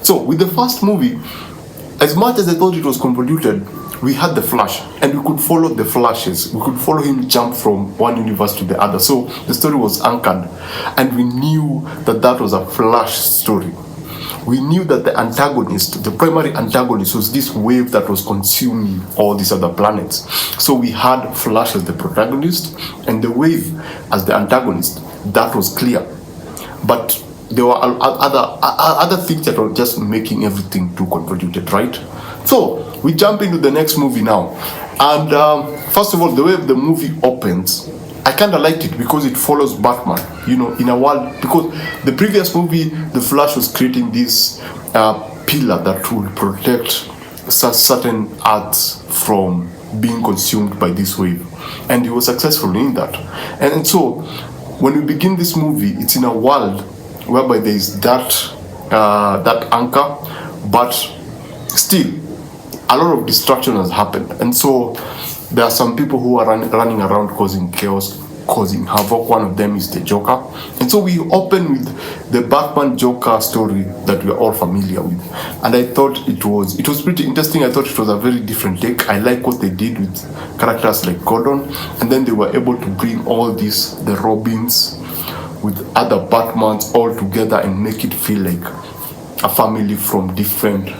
So with the first movie, as much as I thought it was convoluted, we had the Flash, and we could follow the flashes. We could follow him jump from one universe to the other. So the story was anchored, and we knew that that was a Flash story. We knew that the antagonist, the primary antagonist, was this wave that was consuming all these other planets. So we had Flash as the protagonist and the wave as the antagonist. That was clear. But there were other things that were just making everything too convoluted, right? So we jump into the next movie now. And first of all, the way the movie opens, I kind of liked it because it follows Batman, in a world, because the previous movie, the Flash was creating this pillar that would protect certain Earths from being consumed by this wave. And he was successful in that. And so when we begin this movie, it's in a world whereby there is that anchor, but still a lot of destruction has happened. And so there are some people who are running around causing chaos, causing havoc. One of them is the Joker. And so we open with the Batman Joker story that we're all familiar with. And I thought it was pretty interesting. I thought it was a very different take. I like what they did with characters like Gordon. And then they were able to bring all this, the Robins, with other Batmans all together and make it feel like a family from different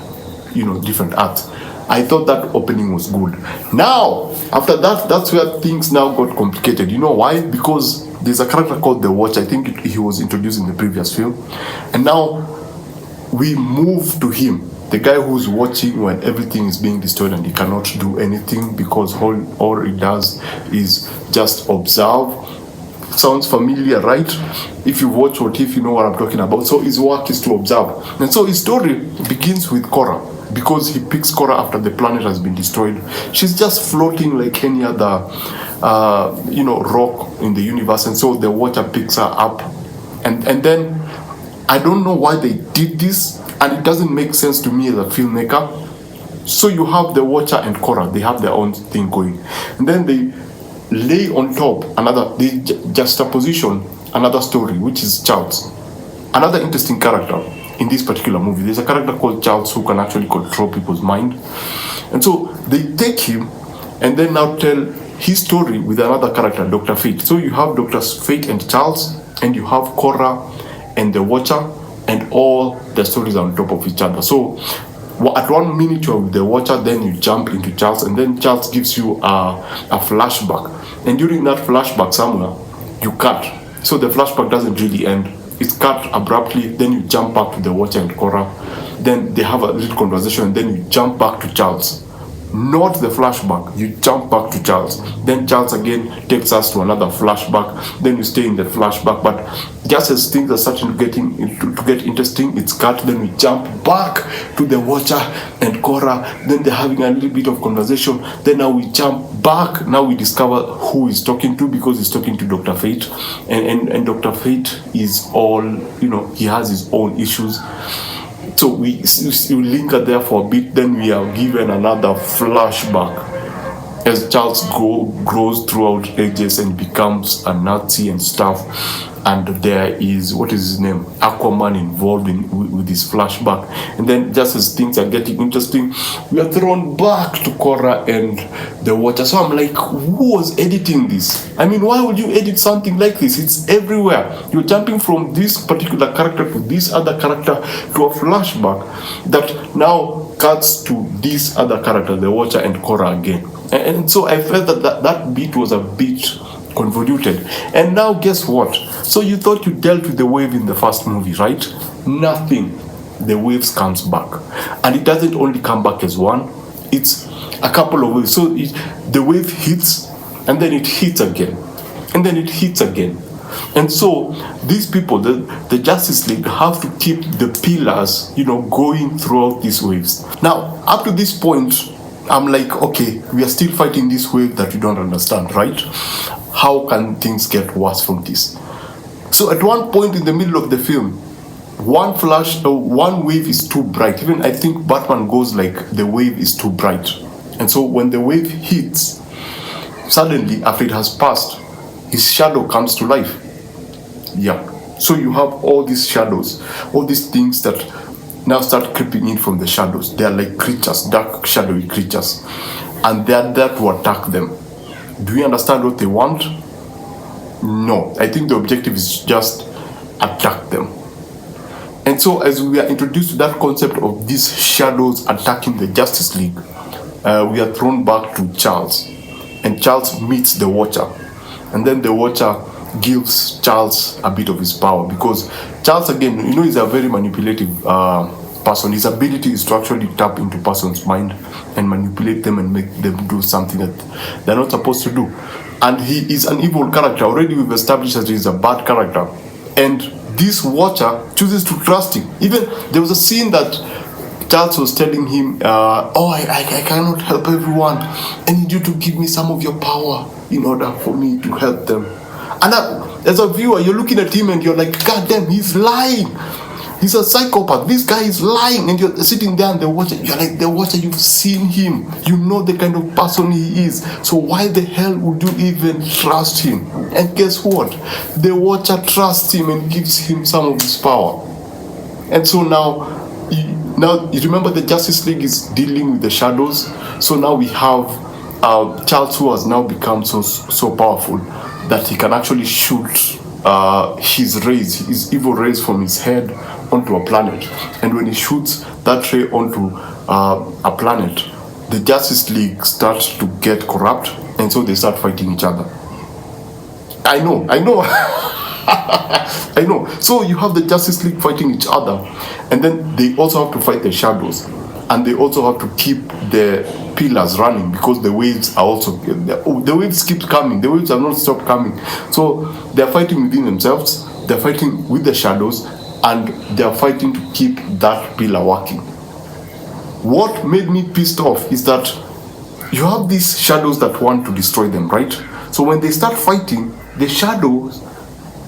Earths. I thought that opening was good. Now, after that, that's where things now got complicated. You know why? Because there's a character called the Watcher. I think he was introduced in the previous film. And now we move to him, the guy who's watching when everything is being destroyed and he cannot do anything because all he does is just observe. Sounds familiar, right? If you watch What If, you know what I'm talking about. So his work is to observe. And so his story begins with Korra, because he picks Korra after the planet has been destroyed. She's just floating like any other rock in the universe. And so the Watcher picks her up. And then I don't know why they did this, and it doesn't make sense to me as a filmmaker. So you have the Watcher and Korra, they have their own thing going. And then they lay on top they juxtaposition another story, which is Charles, another interesting character in this particular movie. There's a character called Charles who can actually control people's mind. And so they take him and then now tell his story with another character, Dr. Fate. So you have Dr. Fate and Charles, and you have Korra and the Watcher, and all the stories are on top of each other. So at 1 minute you're with the Watcher, then you jump into Charles, and then Charles gives you a flashback. And during that flashback somewhere, you cut. So the flashback doesn't really end. It's cut abruptly, then you jump back to the Watcher and Korra. Then they have a little conversation, and then you jump back to Charles. Not the flashback, you jump back to Charles. Then Charles again takes us to another flashback. Then you stay in the flashback. But just as things are starting to get interesting, it's cut. Then we jump back to the Watcher and Korra. Then they're having a little bit of conversation. Then now we jump back. Now we discover who he's talking to, because he's talking to Dr. Fate. And Dr. Fate is all, he has his own issues. So we linger there for a bit, then we are given another flashback as Charles grows throughout ages and becomes a Nazi and stuff. And there is, what is his name? Aquaman involved with this flashback. And then just as things are getting interesting, we are thrown back to Korra and the Watcher. So I'm like, who was editing this? I mean, why would you edit something like this? It's everywhere. You're jumping from this particular character to this other character to a flashback that now cuts to this other character, the Watcher and Korra again. And so I felt that bit was a bit convoluted. And now guess what? So you thought you dealt with the wave in the first movie, right? Nothing. The waves comes back. And it doesn't only come back as one. It's a couple of waves. So the wave hits, and then it hits again. And then it hits again. And so these people, the Justice League, have to keep the pillars, going throughout these waves. Now, up to this point, I'm like, okay, we are still fighting this wave that we don't understand, right? How can things get worse from this? So at one point in the middle of the film, one wave is too bright. Even I think Batman goes like, the wave is too bright. And so when the wave hits, suddenly after it has passed, his shadow comes to life. Yeah. So you have all these shadows, all these things that now start creeping in from the shadows. They are like creatures, dark, shadowy creatures, and they are there to attack them. Do you understand what they want? No. I think the objective is just attack them. And so as we are introduced to that concept of these shadows attacking the Justice League, we are thrown back to Charles. And Charles meets the Watcher. And then the Watcher gives Charles a bit of his power, because Charles, again, is a very manipulative person. His ability is to actually tap into person's mind and manipulate them and make them do something that they're not supposed to do. And he is an evil character. Already we've established that he's a bad character. And this Watcher chooses to trust him. Even there was a scene that Charles was telling him, I cannot help everyone. I need you to give me some of your power in order for me to help them. And as a viewer, you're looking at him and you're like, God damn, he's lying. He's a psychopath. This guy is lying. And you're sitting there and the Watcher, you're like, the Watcher, you've seen him. You know the kind of person he is. So why the hell would you even trust him? And guess what? The Watcher trusts him and gives him some of his power. And so now you remember the Justice League is dealing with the shadows. So now we have Charles, who has now become so powerful that he can actually shoot his evil rays from his head onto a planet. And when he shoots that ray onto a planet, the Justice League starts to get corrupt, and so they start fighting each other. I know. I know. So you have the Justice League fighting each other, and then they also have to fight the shadows, and they also have to keep the pillars running, because the waves are also, the waves keep coming. The waves have not stopped coming. So they're fighting within themselves, they're fighting with the shadows, and they're fighting to keep that pillar working. What made me pissed off is that you have these shadows that want to destroy them, right? So when they start fighting, the shadows,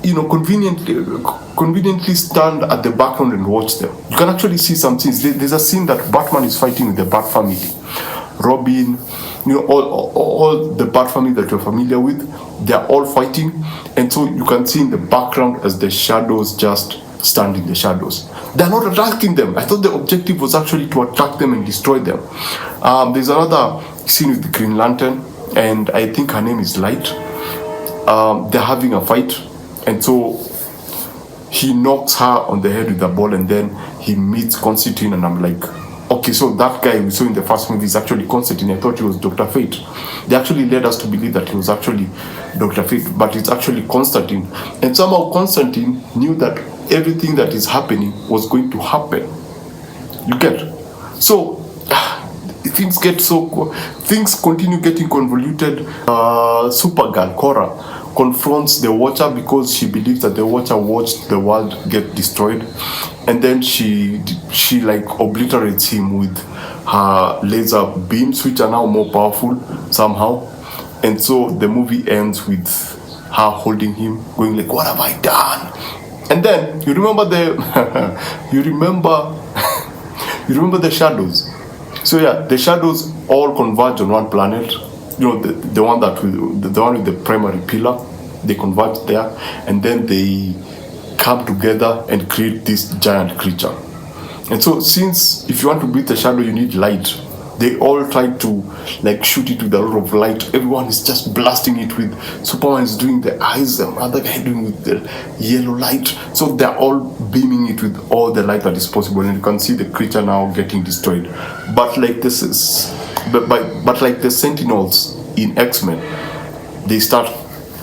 conveniently stand at the background and watch them. You can actually see some scenes. There's a scene that Batman is fighting with the Bat family. Robin, all the Bat family that you're familiar with, they're all fighting. And so you can see in the background as the shadows just stand in the shadows. They're not attacking them. I thought the objective was actually to attack them and destroy them. There's another scene with the Green Lantern, and I think her name is Light. They're having a fight, and so he knocks her on the head with a ball, and then he meets Constantine, and I'm like, okay, so that guy we saw in the first movie is actually Constantine. I thought he was Dr. Fate. They actually led us to believe that he was actually Dr. Fate, but it's actually Constantine. And somehow Constantine knew that everything that is happening was going to happen. You get? So things continue getting convoluted. Supergirl, Cora, confronts the Watcher because she believes that the Watcher watched the world get destroyed, and then she like obliterates him with her laser beams, which are now more powerful somehow. And so the movie ends with her holding him, going like, what have I done? And then you remember you remember the shadows. So yeah, the shadows all converge on one planet. The one with the primary pillar, they converge there, and then they come together and create this giant creature. And so, since if you want to beat the shadow, you need light, they all try to like shoot it with a lot of light. Everyone is just blasting it with. Superman is doing the eyes, the other guy doing with the yellow light. So they're all beaming it with all the light that is possible, and you can see the creature now getting destroyed. But like this is. But like the Sentinels in X-Men, they start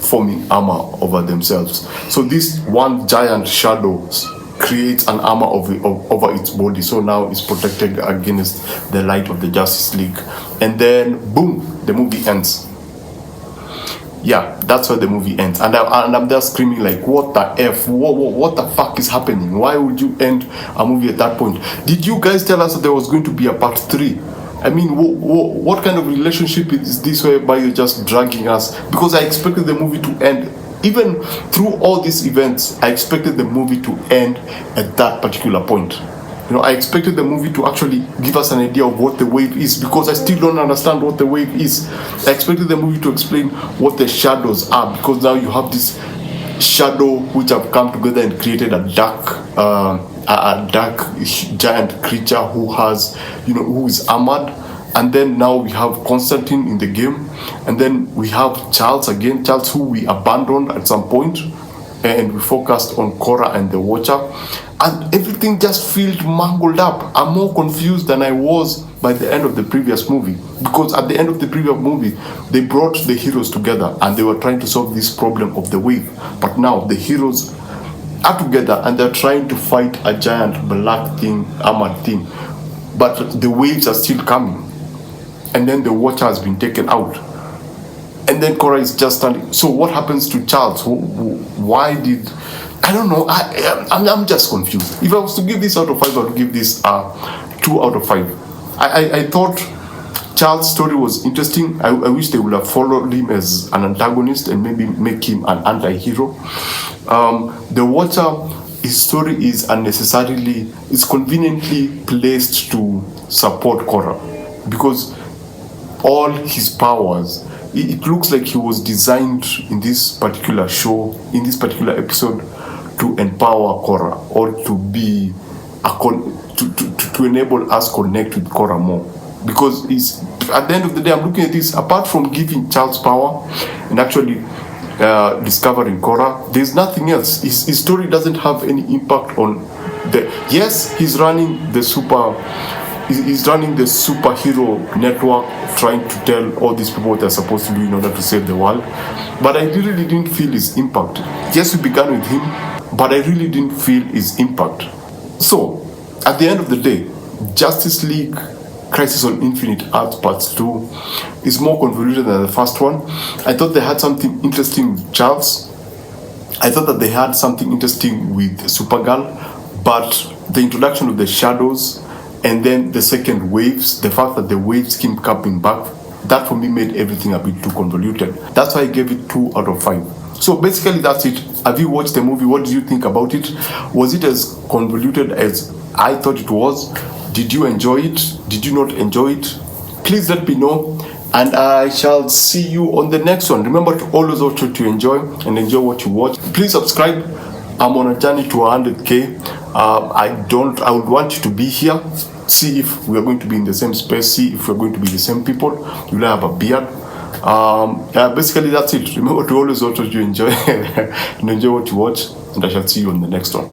forming armor over themselves. So this one giant shadow creates an armor over its body. So now it's protected against the light of the Justice League. And then, boom, the movie ends. Yeah, that's where the movie ends. And I'm there screaming like, what the F? What the fuck is happening? Why would you end a movie at that point? Did you guys tell us that there was going to be a part 3? I mean, what kind of relationship is this whereby you're just dragging us? Because I expected the movie to end. Even through all these events, I expected the movie to end at that particular point. I expected the movie to actually give us an idea of what the wave is, because I still don't understand what the wave is. I expected the movie to explain what the shadows are, because now you have this shadow which have come together and created a dark a dark giant creature who has, who is armored. And then now we have Constantine in the game, and then we have Charles again, Charles who we abandoned at some point, and we focused on Korra and the Watcher, and everything just felt mangled up. I'm more confused than I was by the end of the previous movie, because at the end of the previous movie they brought the heroes together and they were trying to solve this problem of the wave, but now the heroes are together and they're trying to fight a giant black thing, armored thing, but the waves are still coming. And then the Watcher has been taken out, and then Korra is just standing. So what happens to Charles? Why did, I don't know. I'm just confused. If I was to give this out of 5, I would give this 2 out of 5. I thought Charles' story was interesting. I wish they would have followed him as an antagonist and maybe make him an anti-hero. The Watcher, his story is conveniently placed to support Korra, because all his powers, it looks like he was designed in this particular show, in this particular episode, to empower Korra, or to be to enable us connect with Korra more. Because at the end of the day, I'm looking at this, apart from giving Charles power and actually discovering Korra, there's nothing else. His story doesn't have any impact on yes, he's running the superhero network, trying to tell all these people what they're supposed to do in order to save the world. But I really didn't feel his impact. Yes, we began with him, but I really didn't feel his impact. So, at the end of the day, Justice League Crisis on Infinite Earths Part 2 is more convoluted than the first one. I thought they had something interesting with Charles. I thought that they had something interesting with Supergirl, but the introduction of the shadows, and then the second waves, the fact that the waves keep coming back, that for me made everything a bit too convoluted. That's why I gave it 2 out of 5. So basically that's it. Have you watched the movie? What did you think about it? Was it as convoluted as I thought it was? Did you enjoy it? Did you not enjoy it? Please let me know, and I shall see you on the next one. Remember to always also to enjoy and enjoy what you watch. Please subscribe. I'm on a journey to 100k. I would want you to be here. See if we are going to be in the same space. See if we're going to be the same people. You will have a beard. Basically that's it. Remember to always also to enjoy and enjoy what you watch, and I shall see you on the next one.